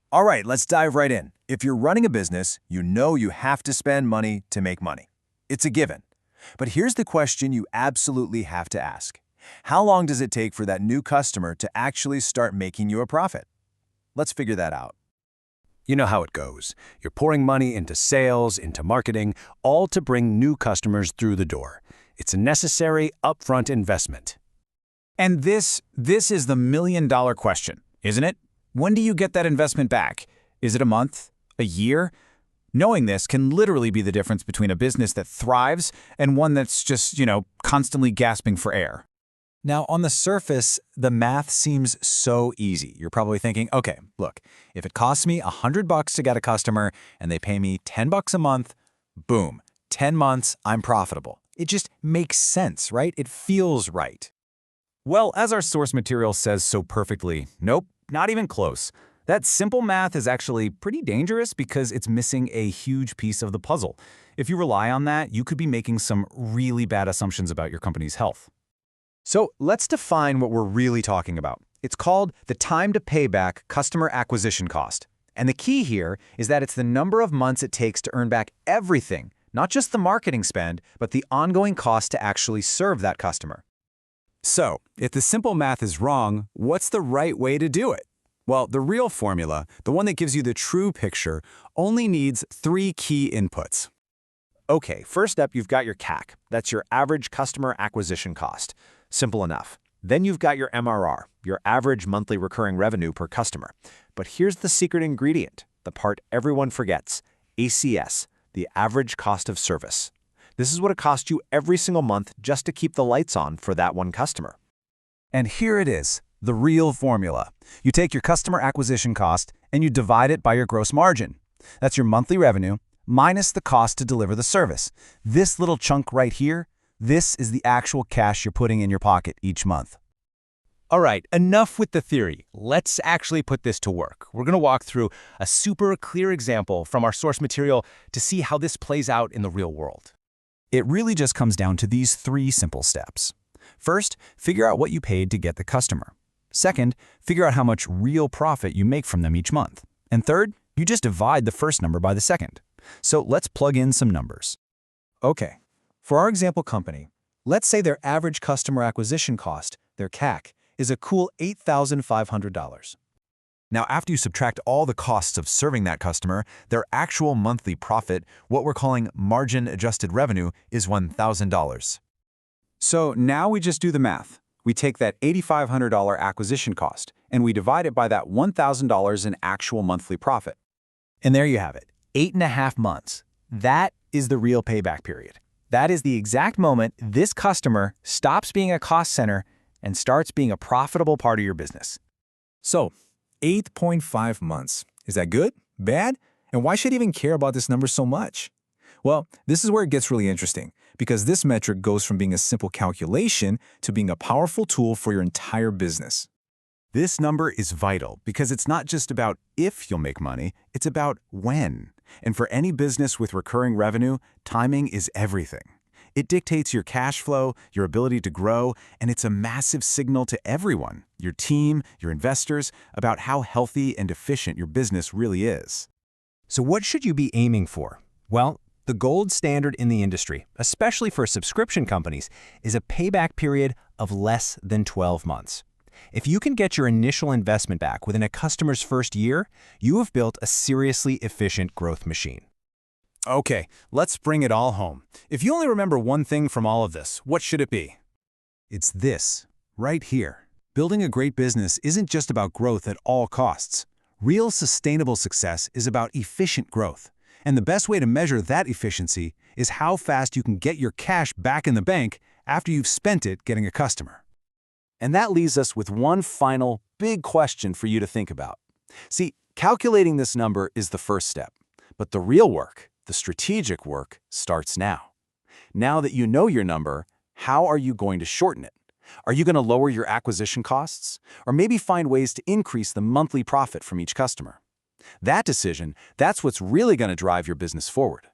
All right, let's dive right in. If you're running a business, you know you have to spend money to make money. It's a given. But here's the question you absolutely have to ask. How long does it take for that new customer to actually start making you a profit? Let's figure that out. You know how it goes. You're pouring money into sales, into marketing, all to bring new customers through the door. It's a necessary upfront investment. And this is the million-dollar question, isn't it? When do you get that investment back? Is it a month? A year? Knowing this can literally be the difference between a business that thrives and one that's just, constantly gasping for air. Now, on the surface, the math seems so easy. You're probably thinking, okay, look, if it costs me $100 to get a customer and they pay me $10 a month, boom, 10 months, I'm profitable. It just makes sense, right? It feels right. Well, as our source material says so perfectly, nope, not even close. That simple math is actually pretty dangerous because it's missing a huge piece of the puzzle. If you rely on that, you could be making some really bad assumptions about your company's health. So let's define what we're really talking about. It's called the time to payback customer acquisition cost. And the key here is that it's the number of months it takes to earn back everything, not just the marketing spend, but the ongoing cost to actually serve that customer. So, if the simple math is wrong, what's the right way to do it? Well, the real formula, the one that gives you the true picture, only needs 3 key inputs. Okay, first up, you've got your CAC. That's your average customer acquisition cost. Simple enough. Then you've got your MRR, your average monthly recurring revenue per customer. But here's the secret ingredient, the part everyone forgets, ACS, the average cost of service. This is what it costs you every single month just to keep the lights on for that one customer. And here it is, the real formula. You take your customer acquisition cost and you divide it by your gross margin. That's your monthly revenue minus the cost to deliver the service. This little chunk right here, this is the actual cash you're putting in your pocket each month. All right, enough with the theory. Let's actually put this to work. We're going to walk through a super clear example from our source material to see how this plays out in the real world. It really just comes down to these 3 simple steps. First, figure out what you paid to get the customer. Second, figure out how much real profit you make from them each month. And third, you just divide the first number by the second. So let's plug in some numbers. Okay, for our example company, let's say their average customer acquisition cost, their CAC, is a cool $8,500. Now, after you subtract all the costs of serving that customer, their actual monthly profit, what we're calling margin-adjusted revenue, is $1,000. So now we just do the math. We take that $8,500 acquisition cost, and we divide it by that $1,000 in actual monthly profit. And there you have it, 8.5 months. That is the real payback period. That is the exact moment this customer stops being a cost center and starts being a profitable part of your business. So, 8.5 months. Is that good? Bad? And why should you even care about this number so much? Well, this is where it gets really interesting, because this metric goes from being a simple calculation to being a powerful tool for your entire business. This number is vital because it's not just about if you'll make money, it's about when. And for any business with recurring revenue, timing is everything. It dictates your cash flow, your ability to grow, and it's a massive signal to everyone, your team, your investors, about how healthy and efficient your business really is. So what should you be aiming for? Well, the gold standard in the industry, especially for subscription companies, is a payback period of less than 12 months. If you can get your initial investment back within a customer's first year, you have built a seriously efficient growth machine. Okay, let's bring it all home. If you only remember one thing from all of this, what should it be? It's this, right here. Building a great business isn't just about growth at all costs. Real sustainable success is about efficient growth. And the best way to measure that efficiency is how fast you can get your cash back in the bank after you've spent it getting a customer. And that leaves us with one final big question for you to think about. See, calculating this number is the first step, but the real work, the strategic work, starts now. Now that you know your number, how are you going to shorten it? Are you going to lower your acquisition costs? Or maybe find ways to increase the monthly profit from each customer? That decision, that's what's really going to drive your business forward.